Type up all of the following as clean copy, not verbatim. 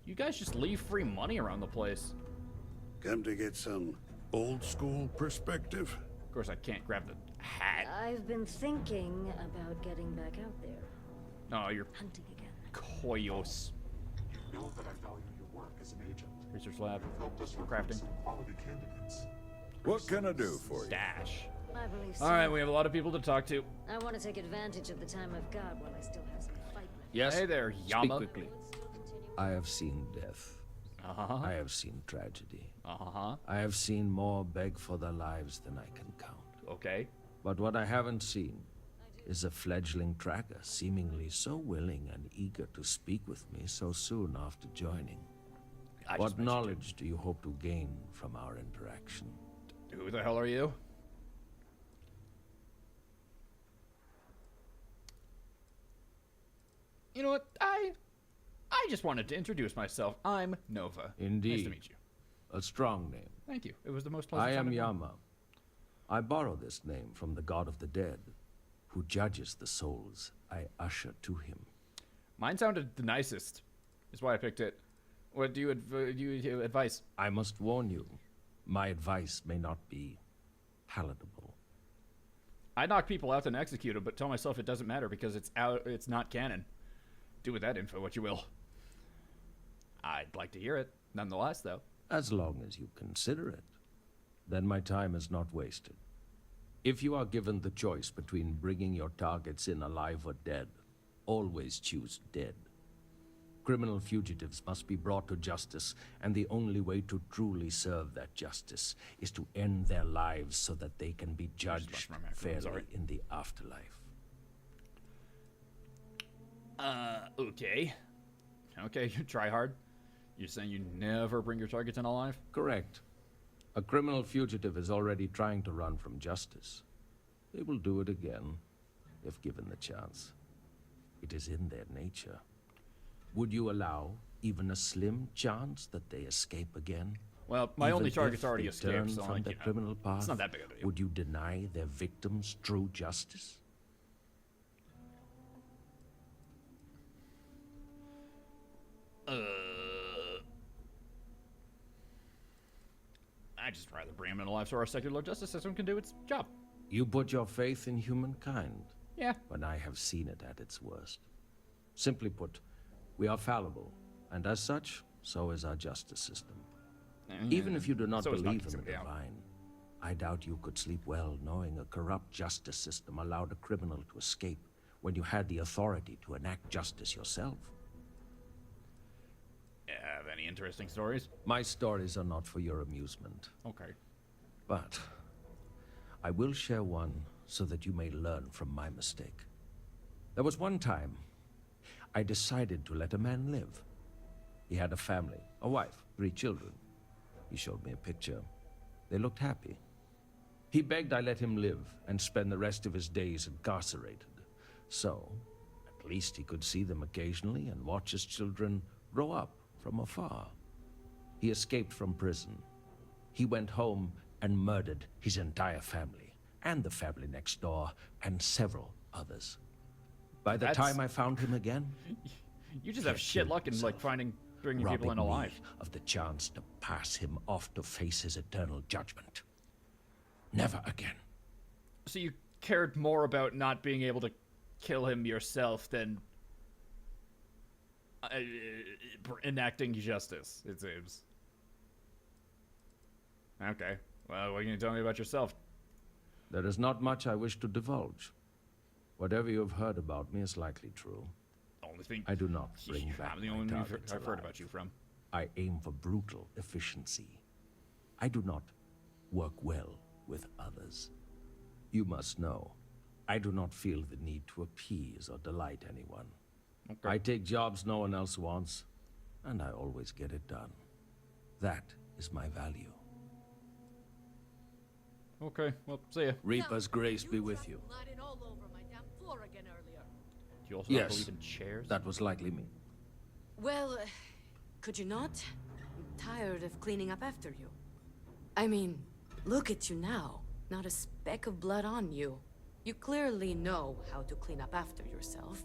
You guys just leave free money around the place. Come to get some old school perspective? Of course, I can't grab the hat. I've been thinking about getting back out there. No, you're Hunting again. Koyos. You know that I value your work as an agent. Research lab. You've helped us recruit Crafting. some quality candidates. What can I do for you? Dash. I believe so. Alright, we have a lot of people to talk to. I want to take advantage of the time I've got while I still have some fight left. Yes. Hey there, Speak Yama. quickly. I have seen death. I have seen tragedy. I have seen more beg for their lives than I can count. Okay. But what I haven't seen is a fledgling tracker seemingly so willing and eager to speak with me so soon after joining. What knowledge do you hope to gain from our interaction? Who the hell are you? You know what? I just wanted to introduce myself. I'm Nova. Indeed. Nice to meet you. A strong name. Thank you. It was the most pleasant I am sounding one. Yama. I borrow this name from the god of the dead, who judges the souls I usher to him. Mine sounded the nicest. Is why I picked it. What do you advise? I must warn you, my advice may not be palatable. I knock people out and execute them, but tell myself it doesn't matter because it's out. It's not canon. Do with that info what you will. I'd like to hear it, nonetheless, though. As long as you consider it, then my time is not wasted. If you are given the choice between bringing your targets in alive or dead, always choose dead. Criminal fugitives must be brought to justice, and the only way to truly serve that justice is to end their lives so that they can be judged fairly in the afterlife. Okay. Okay, you try hard. You're saying you never bring your targets in alive? Correct. A criminal fugitive is already trying to run from justice. They will do it again, if given the chance. It is in their nature. Would you allow even a slim chance that they escape again? Well, my only Even target's if already they escaped, turn so from the criminal path, it's not that big of a deal. would you deny their victims true justice? I'd just rather bring them in alive so our secular justice system can do its job. You put your faith in humankind Yeah. when I have seen it at its worst. Simply put, we are fallible, and as such, so is our justice system. Even if you do not So is believe knocking in the somebody out. divine, I doubt you could sleep well knowing a corrupt justice system allowed a criminal to escape when you had the authority to enact justice yourself. Have any interesting stories? My stories are not for your amusement, Okay. but I will share one so that you may learn from my mistake. There was one time I decided to let a man live. He had a family, a wife, 3 children. He showed me a picture. They looked happy. He begged I let him live and spend the rest of his days incarcerated. So, at least he could see them occasionally and watch his children grow up from afar. He escaped from prison. He went home and murdered his entire family, and the family next door, and several others. By the That's- time I found him again, You just have shit luck in like bringing people robbing in alive. me of the chance to pass him off to face his eternal judgment. Never again. So you cared more about not being able to kill him yourself than enacting justice, it seems. Okay. Well, what can you tell me about yourself? There is not much I wish to divulge. Whatever you have heard about me is likely true. Only thing I do not bring back I'm the my only one targets I've heard alive. about you from. I aim for brutal efficiency. I do not work well with others. You must know, I do not feel the need to appease or delight anyone. Okay. I take jobs no one else wants, and I always get it done. That is my value. Okay, well, see ya. Reaper's grace be with you. Gliding all over my damn floor again earlier. Do you also not Yes, believe in chairs? that was likely me. Well, could you not? I'm tired of cleaning up after you. I mean, look at you now. Not a speck of blood on you. You clearly know how to clean up after yourself.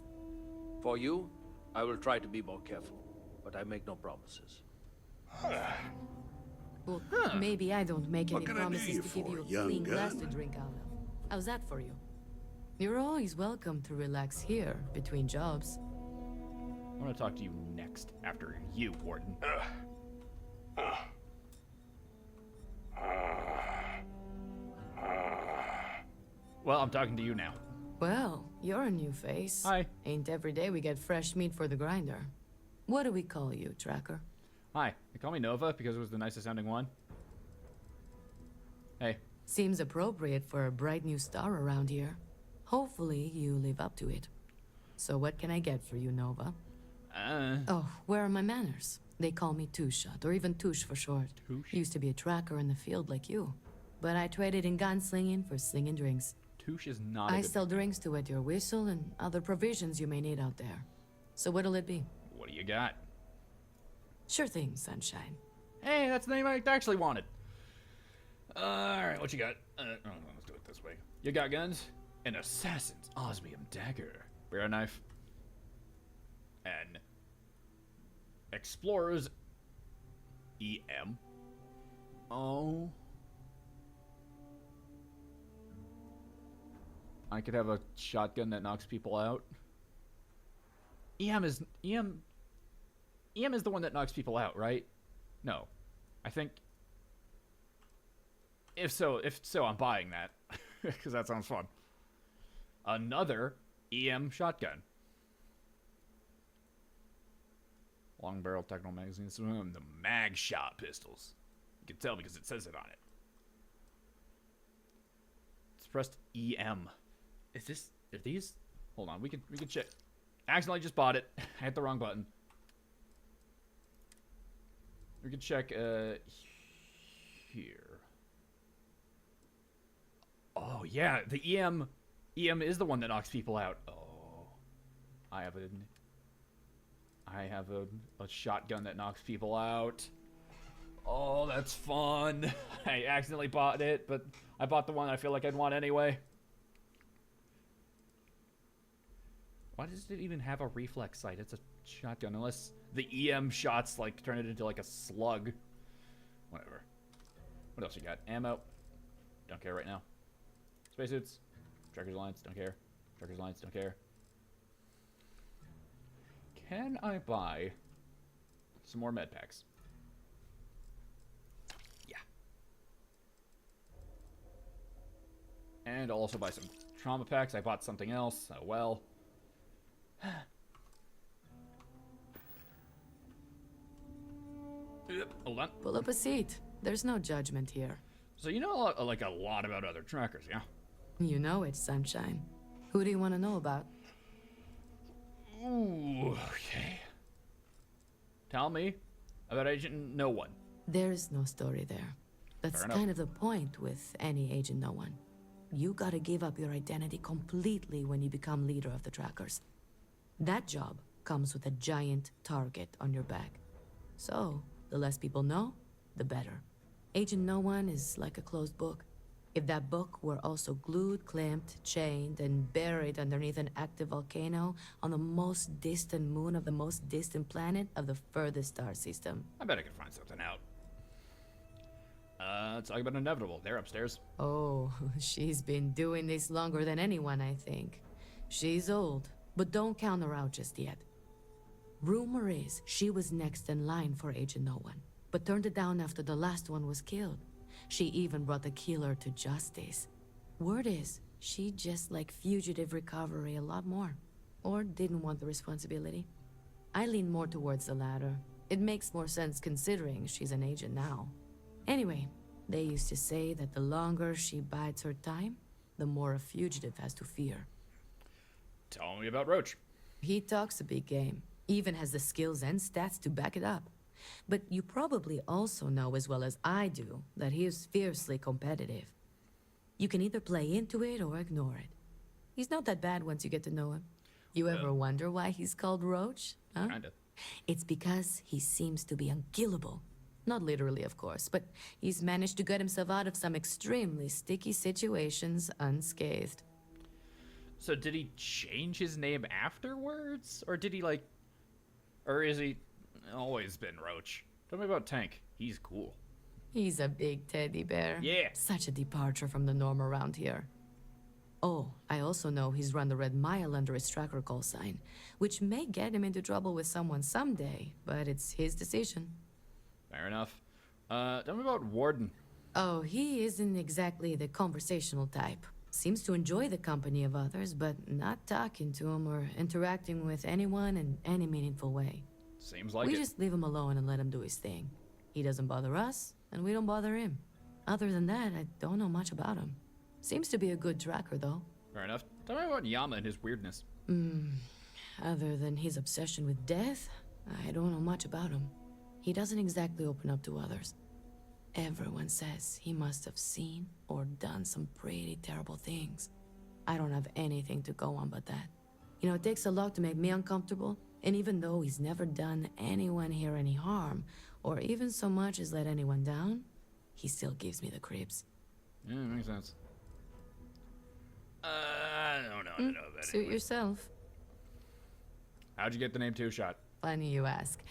For you, I will try to be more careful. but I make no promises. Well, maybe I don't make What any can I do promises you to give for, you a young clean glass gun? to drink out of. How's that for you? You're always welcome to relax here between jobs. I want to talk to you next, after you, Warden. Well, I'm talking to you now. Well, you're a new face. Hi. Ain't every day we get fresh meat for the grinder. What do we call you, Tracker? Hi, they call me Nova because it was the nicest sounding one. Hey, Seems appropriate for a bright new star around here. Hopefully you live up to it. So what can I get for you, Nova? Oh, where are my manners? They call me Two-Shot, or even Touche for short. Touche? Used to be a tracker in the field like you. But I traded in gunslinging for slinging drinks. Touche is not a I good sell drinks to wet your whistle and other provisions you may need out there. So what'll it be? What do you got? Sure thing, Sunshine. Hey, that's the name I actually wanted. Alright, what you got? Let's do it this way. You got guns? An assassin's osmium dagger. Bear knife. An explorer's EM. Oh. I could have a shotgun that knocks people out. EM is the one that knocks people out, right? No. I think if so, I'm buying that because that sounds fun. Another EM shotgun. Long barrel techno magazines. The mag shot pistols. You can tell because it says it on it. It's pressed EM. Are these? Hold on, we can check. Accidentally just bought it. I hit the wrong button. We can check here. Oh yeah, the EM is the one that knocks people out. Oh, I have a shotgun that knocks people out. Oh, that's fun. I accidentally bought it, but I bought the one I feel like I'd want anyway. Why does it even have a reflex sight? It's a shotgun, unless the EM shots like turn it into like a slug. Whatever. What else you got? Ammo. Don't care right now. Spacesuits. Trucker's Alliance. Don't care. Trucker's Alliance. Don't care. Can I buy some more med packs? Yeah. And I'll also buy some trauma packs. I bought something else. Oh well. Hold on. Pull up a seat. There's no judgment here. So you know like a lot about other trackers, yeah? You know it, Sunshine. Who do you want to know about? Ooh, okay. Tell me about Agent No One. There's no story there. That's Fair enough. kind of the point with any Agent No One. You gotta give up your identity completely when you become leader of the trackers. That job comes with a giant target on your back. So, the less people know, the better. Agent No One is like a closed book. If that book were also glued, clamped, chained, and buried underneath an active volcano on the most distant moon of the most distant planet of the furthest star system. I bet I could find something out. Let's talk about Inevitable. They're upstairs. Oh, she's been doing this longer than anyone, I think. She's old, but don't count her out just yet. Rumor is she was next in line for Agent No One, but turned it down after the last one was killed. She even brought the killer to justice. Word is, she just liked fugitive recovery a lot more. Or didn't want the responsibility. I lean more towards the latter. It makes more sense considering she's an agent now. Anyway, they used to say that the longer she bides her time, the more a fugitive has to fear. Tell me about Roach. He talks a big game, even has the skills and stats to back it up. But you probably also know as well as I do that he is fiercely competitive. You can either play into it or ignore it. He's not that bad once you get to know him. You ever wonder why he's called Roach? Huh? Kinda. It's because he seems to be unkillable. Not literally, of course, but he's managed to get himself out of some extremely sticky situations unscathed. So did he change his name afterwards? Or did he like... Or is he... Always been Roach. Tell me about Tank. He's cool. He's a big teddy bear. Yeah. Such a departure from the norm around here. Oh, I also know he's run the Red Mile under his tracker call sign, which may get him into trouble with someone someday, but it's his decision. Fair enough. Tell me about Warden. Oh, he isn't exactly the conversational type. Seems to enjoy the company of others, but not talking to them or interacting with anyone in any meaningful way. Seems like We it. just leave him alone and let him do his thing. He doesn't bother us, and we don't bother him. Other than that, I don't know much about him. Seems to be a good tracker, though. Fair enough. Tell me about Yama and his weirdness. Other than his obsession with death, I don't know much about him. He doesn't exactly open up to others. Everyone says he must have seen or done some pretty terrible things. I don't have anything to go on but that. You know, it takes a lot to make me uncomfortable, and even though he's never done anyone here any harm, or even so much as let anyone down, he still gives me the creeps. Yeah, makes sense. I don't know what to know about Suit it. yourself. How'd you get the name Two Shot? Funny you ask.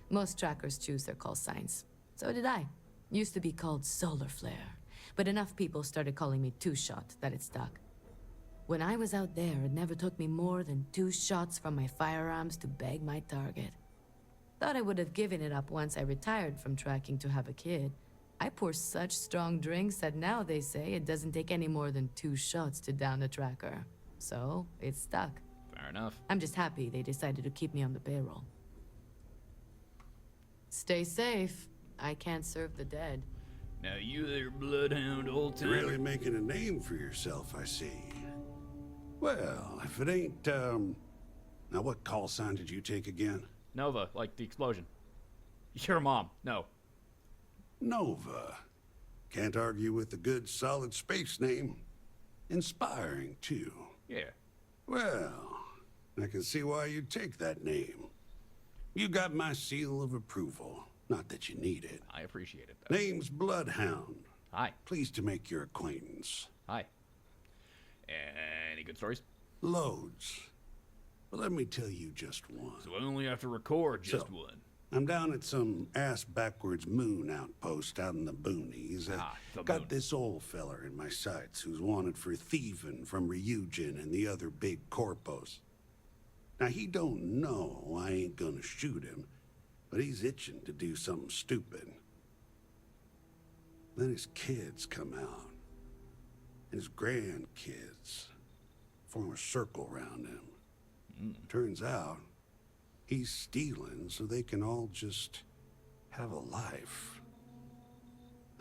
Most trackers choose their call signs. So did I. Used to be called Solar Flare, but enough people started calling me Two Shot that it stuck. When I was out there, it never took me more than 2 shots from my firearms to bag my target. Thought I would have given it up once I retired from tracking to have a kid. I pour such strong drinks that now they say it doesn't take any more than 2 shots to down a tracker. So, it stuck. Fair enough. I'm just happy they decided to keep me on the payroll. Stay safe. I can't serve the dead. Now you there, bloodhound, old You're timer. really making a name for yourself, I see. Well, if it ain't, now what call sign did you take again? Nova, like the explosion. Your mom. No. Nova. Can't argue with a good, solid space name. Inspiring, too. Yeah. Well, I can see why you'd take that name. You got my seal of approval. Not that you need it. I appreciate it, though. Name's Bloodhound. Hi. Pleased to make your acquaintance. Hi. Any good stories? Loads. But let me tell you just one. So I only have to record just So- one. I'm down at some ass-backwards moon outpost out in the boonies. The Got moon. this old feller in my sights who's wanted for thieving from Ryujin and the other big corpos. Now, he don't know I ain't gonna shoot him, but he's itching to do something stupid. Then his kids come out, and his grandkids form a circle around him. Turns out, he's stealing so they can all just have a life.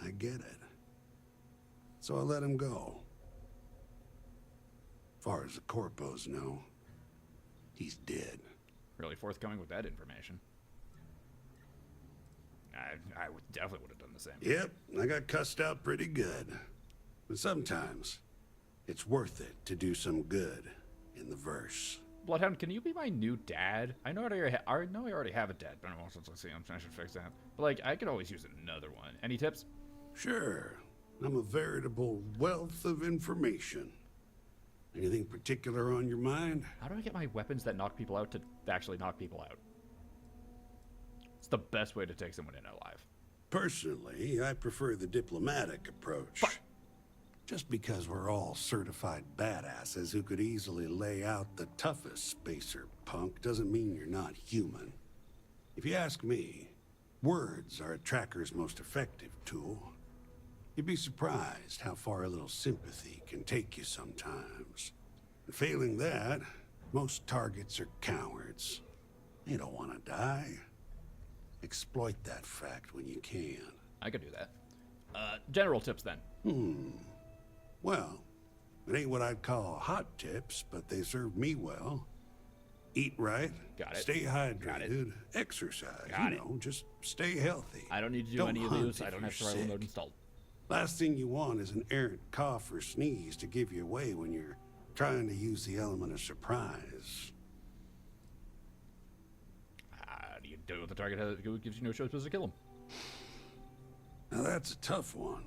I get it. So I let him go. Far as the corpos know, he's dead. Really forthcoming with that information. I definitely would have done the same. Yep, I got cussed out pretty good. But sometimes, it's worth it to do some good in the verse. Bloodhound, can you be my new dad? I know I already have a dad, but I should fix that. But like, I could always use another one. Any tips? Sure, I'm a veritable wealth of information. Anything particular on your mind? How do I get my weapons that knock people out to actually knock people out? It's the best way to take someone in alive. Personally, I prefer the diplomatic approach. Fuck. Just because we're all certified badasses who could easily lay out the toughest spacer punk doesn't mean you're not human. If you ask me, words are a tracker's most effective tool. You'd be surprised how far a little sympathy can take you sometimes. And failing that, most targets are cowards. They don't want to die. Exploit that fact when you can. I could do that. General tips then. Well, it ain't what I'd call hot tips, but they serve me well. Eat right. Got it. Stay hydrated. Got it. Exercise. Got you know, just stay healthy. I don't need to do Don't any of hunt those. I if don't you're have survival sick. mode installed. Last thing you want is an errant cough or sneeze to give you away when you're trying to use the element of surprise. How do you deal with the target who gives you no choice but to kill him? Now that's a tough one.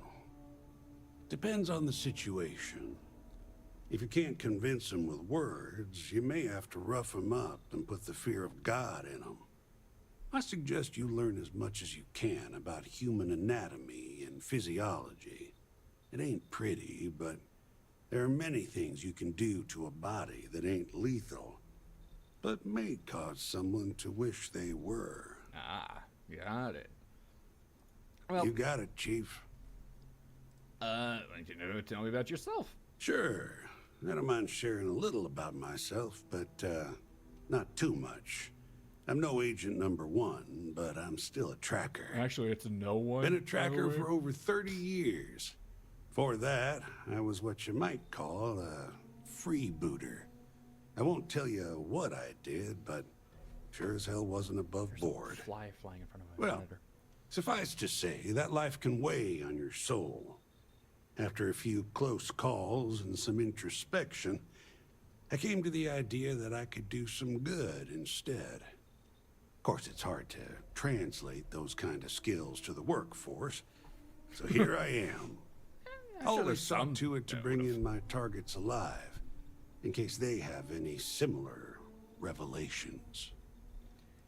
Depends on the situation. If you can't convince them with words, you may have to rough them up and put the fear of God in them. I suggest you learn as much as you can about human anatomy and physiology. It ain't pretty, but there are many things you can do to a body that ain't lethal, but may cause someone to wish they were. Ah, got it. Well, You got it, Chief. tell me about yourself. Sure. I don't mind sharing a little about myself, but, not too much. I'm no agent number one, but I'm still a tracker. Actually, it's no one. Been a tracker for over 30 years. Before that, I was what you might call a freebooter. I won't tell you what I did, but sure as hell wasn't above board. Fly flying in front of a Well, predator. suffice to say, that life can weigh on your soul. After a few close calls and some introspection, I came to the idea that I could do some good instead. Of course, it's hard to translate those kind of skills to the workforce, so here I am. Always some saw to it to bring would've- in my targets alive, in case they have any similar revelations.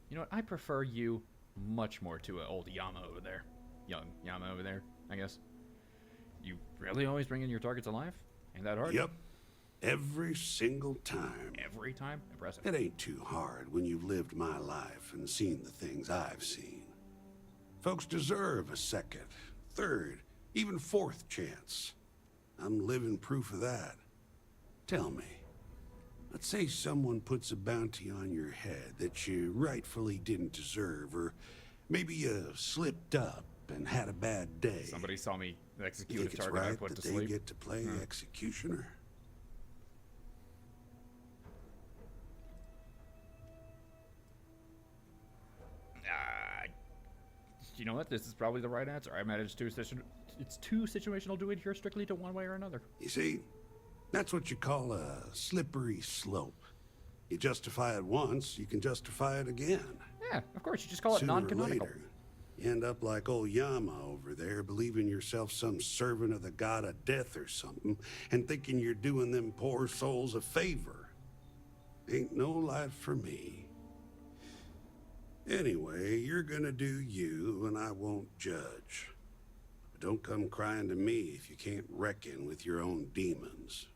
You know what? I prefer you much more to old Yama over there. Young Yama over there, I guess. You really always bring in your targets alive? Ain't that hard? Yep, every single time. Every time? Impressive. It ain't too hard when you've lived my life and seen the things I've seen. Folks deserve a second, third, even fourth chance. I'm living proof of that. Tell me, let's say someone puts a bounty on your head that you rightfully didn't deserve, or maybe you slipped up and had a bad day. Somebody saw me You execute think a it's target I right put that to they sleep. get to play executioner? You know what? This is probably the right answer. I imagine it's too situational to adhere strictly to one way or another. You see, that's what you call a slippery slope. You justify it once, you can justify it again. Yeah, of course. You just call it Sooner or non-canonical. later, you end up like old Yama over there, believing yourself some servant of the god of death or something, and thinking you're doing them poor souls a favor. Ain't no life for me. Anyway, you're gonna do you, and I won't judge. But don't come crying to me if you can't reckon with your own demons.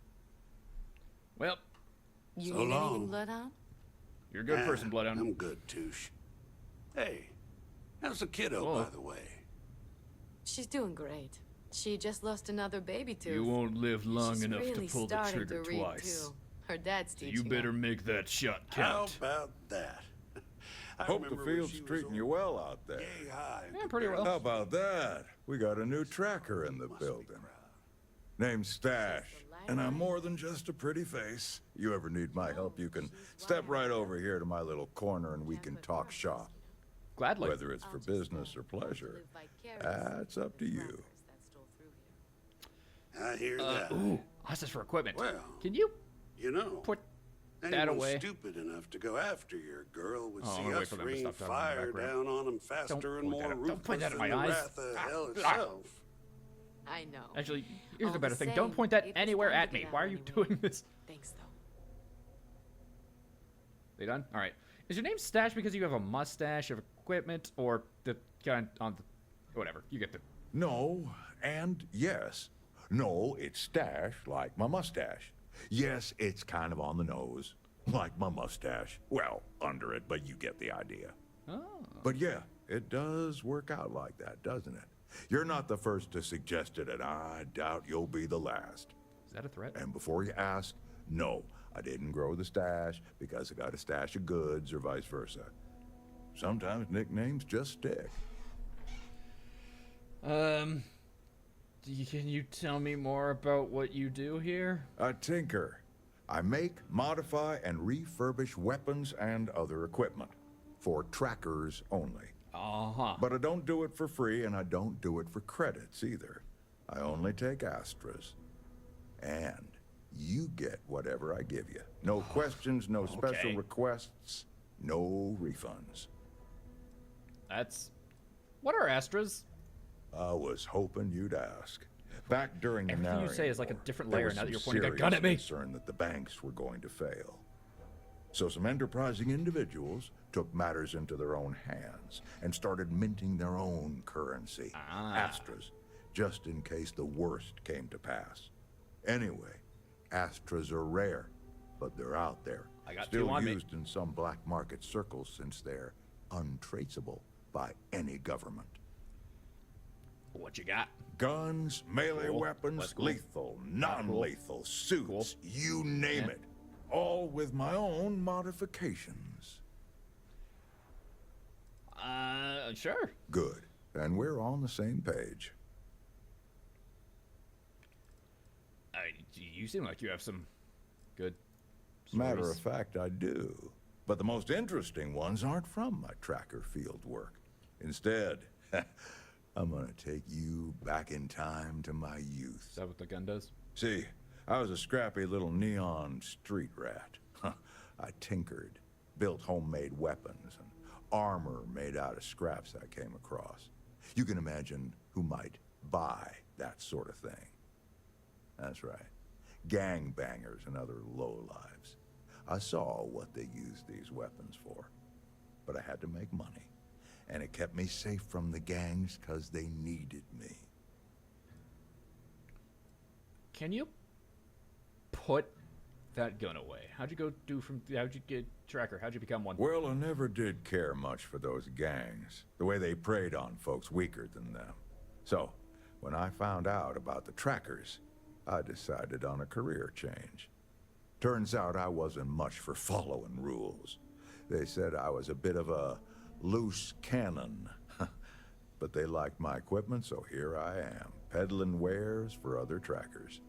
Well, You So need long. anything, Bloodhound? you're a good person, Bloodhound. I'm good, Touche. Hey, how's the kiddo, Whoa. by the way? She's doing great. She just lost another baby tooth. You won't live long She's enough really to pull the starting trigger to read, twice. Too. Her dad's So teaching you better her. make that shot How count. about that? I Hope the remember when field's she was treating you well out there. yay high and Yeah, could pretty barely well. How about that? We got a new tracker in the must be building. proud. Name's Stash, and I'm more than just a pretty face. You ever need my help, you can step right over here to my little corner and we can talk shop. Gladly. Whether it's for business or pleasure, that's up to you. I hear that. Ooh, that's just for equipment. Well, Can you you know, put that anyone away? stupid enough to go after your girl would Oh, I'm see gonna wait us for them to rain stop talking in the fire background. down on them faster and point that more at- don't point ruthless that at than my the eyes. wrath of hell Ah. itself. I know. Actually, here's All the better the thing. Don't same, point that it was anywhere time to at me. get Why out are you anyway. doing this? Thanks, though. They done? All right. Is your name Stash because you have a mustache of equipment, or the kind on the whatever? You get the. No, and yes. No, it's Stash, like my mustache. Yes, it's kind of on the nose, like my mustache. Well, under it, but you get the idea. Oh. But yeah, it does work out like that, doesn't it? You're not the first to suggest it, and I doubt you'll be the last. Is that a threat? And before you ask, no, I didn't grow the stash because I got a stash of goods or vice versa. Sometimes nicknames just stick. Can you tell me more about what you do here? A tinker. I make, modify, and refurbish weapons and other equipment. For trackers only. Uh-huh. But I don't do it for free, and I don't do it for credits either. I only take Astras. And you get whatever I give you. No questions, no special Okay. requests, no refunds. That's. What are Astras? I was hoping you'd ask. Back during the Everything you Narian say is like a War, different there layer was now that some you're pointing a serious gun at me. concern that the banks were going to fail. So some enterprising individuals took matters into their own hands and started minting their own currency, Astras, just in case the worst came to pass. Anyway, Astras are rare, but they're out there. I got still two on me. used in some black market circles since they're untraceable by any government. What you got? Guns, melee Cool. weapons, That's cool. lethal, non-lethal, suits, Cool. you name Yeah. it. All with my own modifications. Sure. Good. And we're on the same page. You seem like you have some good Matter stories. of fact, I do. But the most interesting ones aren't from my tracker field work. Instead, I'm gonna take you back in time to my youth. Is that what the gun does? See, I was a scrappy little neon street rat. I tinkered, built homemade weapons and armor made out of scraps I came across. You can imagine who might buy that sort of thing. That's right. Gangbangers and other lowlives. I saw what they used these weapons for. But I had to make money. And it kept me safe from the gangs because they needed me. Can you put that gun away? How'd you get tracker? How'd you become one? Well, I never did care much for those gangs, the way they preyed on folks weaker than them. So, when I found out about the trackers, I decided on a career change. Turns out I wasn't much for following rules. They said I was a bit of a loose cannon. But they liked my equipment, so here I am, peddling wares for other trackers.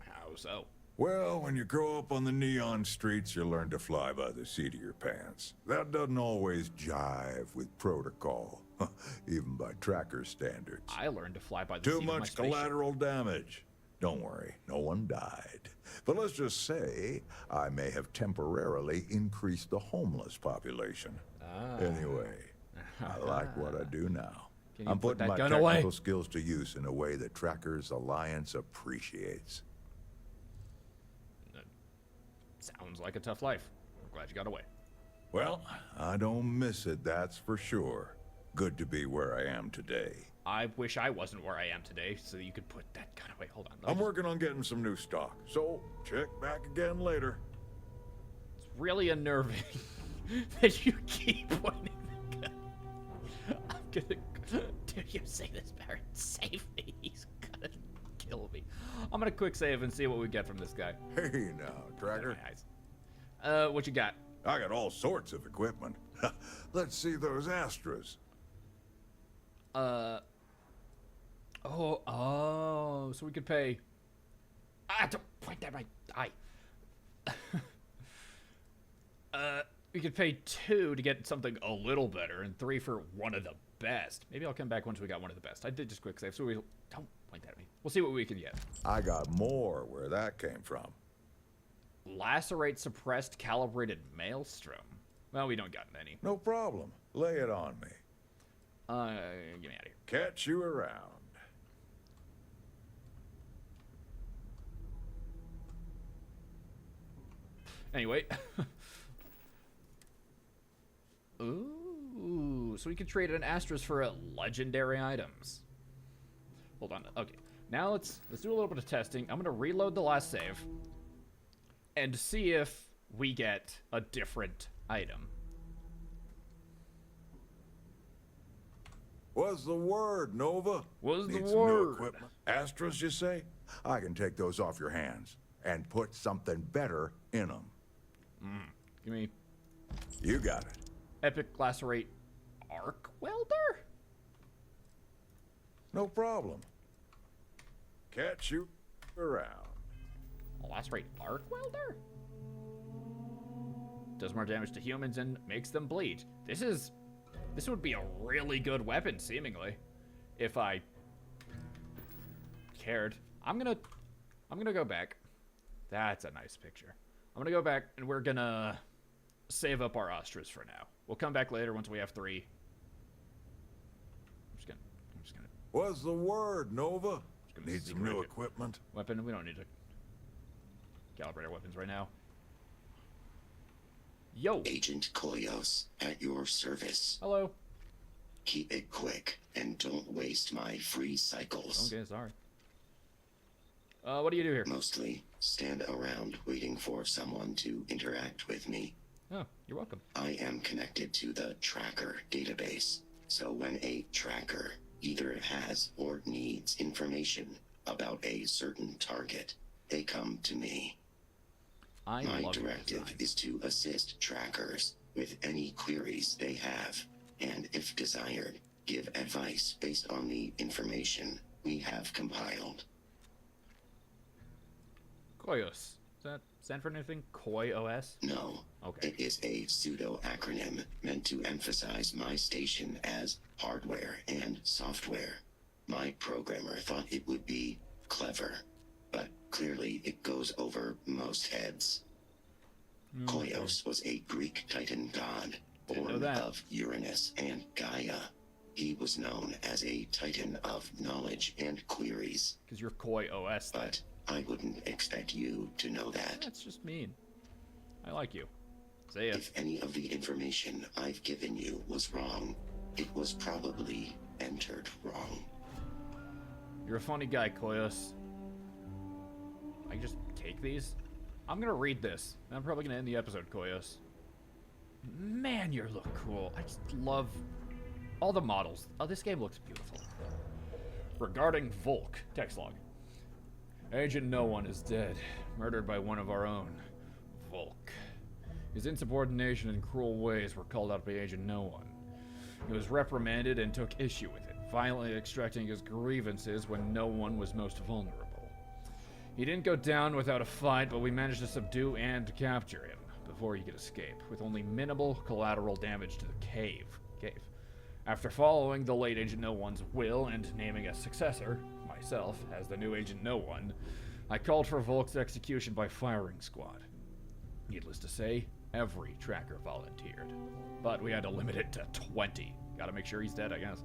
How so? Well, when you grow up on the neon streets, you learn to fly by the seat of your pants. That doesn't always jive with protocol, even by tracker standards. I learned to fly by the Too seat of my much spaceship. collateral damage. Don't worry, no one died. But let's just say I may have temporarily increased the homeless population. Anyway, I like what I do now. Can you I'm put putting that my gun technical away? skills to use in a way that Trackers Alliance appreciates. Sounds like a tough life. I'm glad you got away. Well, I don't miss it, that's for sure. Good to be where I am today. I wish I wasn't where I am today, so that you could put that gun away. Hold on. I'm working on getting some new stock, so check back again later. It's really unnerving that you keep pointing the gun. I'm gonna. Do you say this, Barrett? Save me. He's gonna kill me. I'm gonna quick save and see what we get from this guy. Hey now, Tracker. My eyes. What you got? I got all sorts of equipment. Let's see those Astras. So we could pay. Don't point at my eye. We could pay 2 to get something a little better, and 3 for one of the best. Maybe I'll come back once we got one of the best. I did just quick save, so we don't point at me. We'll see what we can get. I got more where that came from. Lacerate suppressed calibrated maelstrom. Well, we don't got any. No problem. Lay it on me. Get me out of here. Catch you around. Anyway. Ooh, so we could trade an Astros for legendary items. Hold on. Okay. Now let's do a little bit of testing. I'm gonna reload the last save and see if we get a different item. What's the word, Nova? What's the Need some new word? equipment. Astras, you say? I can take those off your hands and put something better in them. Give me You got it. epic lacerate arc welder. No problem. Catch you around. A lacerate arc welder? Does more damage to humans and makes them bleed. This would be a really good weapon, seemingly, if I cared. I'm gonna go back. That's a nice picture. I'm gonna go back and we're gonna save up our Astras for now. We'll come back later once we have 3. I'm just gonna What's the word, Nova? gonna Need some secret new it. equipment? weapon. We don't need to calibrate our weapons right now. Yo. Agent Koyos, at your service. Hello. Keep it quick, and don't waste my free cycles. Okay, sorry. What do you do here? Mostly stand around waiting for someone to interact with me. Oh, you're welcome. I am connected to the tracker database, so when a tracker either has or needs information about a certain target, they come to me. I My love your directive design. is to assist trackers with any queries they have, and if desired, give advice based on the information we have compiled. Koyos. Does that stand for anything? Koi OS? No. Okay. It is a pseudo-acronym meant to emphasize my station as hardware and software. My programmer thought it would be clever, but clearly it goes over most heads. Koyos was a Greek Titan god, Didn't know born that. of Uranus and Gaia. He was known as a Titan of knowledge and queries, Because you're Koi OS. Then. but I wouldn't expect you to know that. That's just mean. I like you. Say it. If any of the information I've given you was wrong, it was probably entered wrong. You're a funny guy, Koyos. I can just take these? I'm gonna read this. And I'm probably gonna end the episode, Koyos. Man, you look cool. I just love all the models. Oh, this game looks beautiful. Regarding Volk, text log. Agent No One is dead, murdered by one of our own, Volk. His insubordination and cruel ways were called out by Agent No One. He was reprimanded and took issue with it, violently extracting his grievances when no one was most vulnerable. He didn't go down without a fight, but we managed to subdue and capture him before he could escape, with only minimal collateral damage to the cave. After following the late Agent No One's will and naming a successor, myself, as the new Agent No One, I called for Volk's execution by firing squad. Needless to say, every tracker volunteered, but we had to limit it to 20. Gotta make sure he's dead, I guess.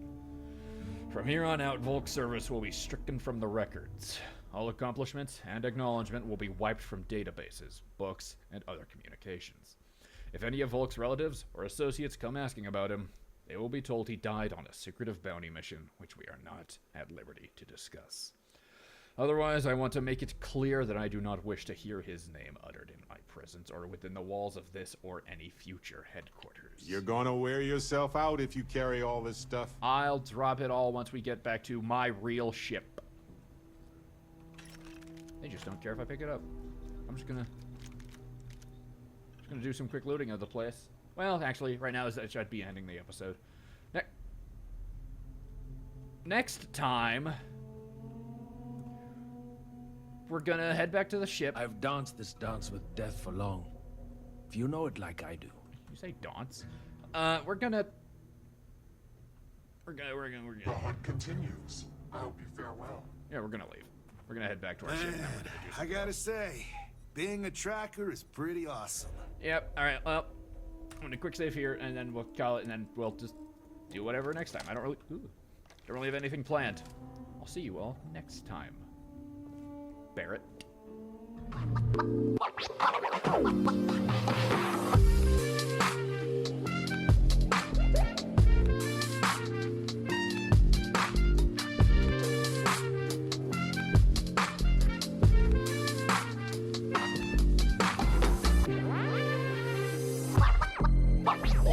From here on out, Volk's service will be stricken from the records. All accomplishments and acknowledgement will be wiped from databases, books, and other communications. If any of Volk's relatives or associates come asking about him, they will be told he died on a secretive bounty mission, which we are not at liberty to discuss. Otherwise, I want to make it clear that I do not wish to hear his name uttered in my presence or within the walls of this or any future headquarters. You're gonna wear yourself out if you carry all this stuff. I'll drop it all once we get back to my real ship. They just don't care if I pick it up. I'm just gonna do some quick looting of the place. Well, actually, right now I should be ending the episode. Next time, we're gonna head back to the ship. I've danced this dance with death for long. If you know it like I do. You say dance? We're gonna. The hunt continues. I hope you fare well. Yeah, we're gonna leave. We're gonna head back to our ship now. I gotta say, being a tracker is pretty awesome. Yep. All right. Well, I'm gonna quick save here, and then we'll call it, and then we'll just do whatever next time. I don't really have anything planned. I'll see you all next time. Barrett.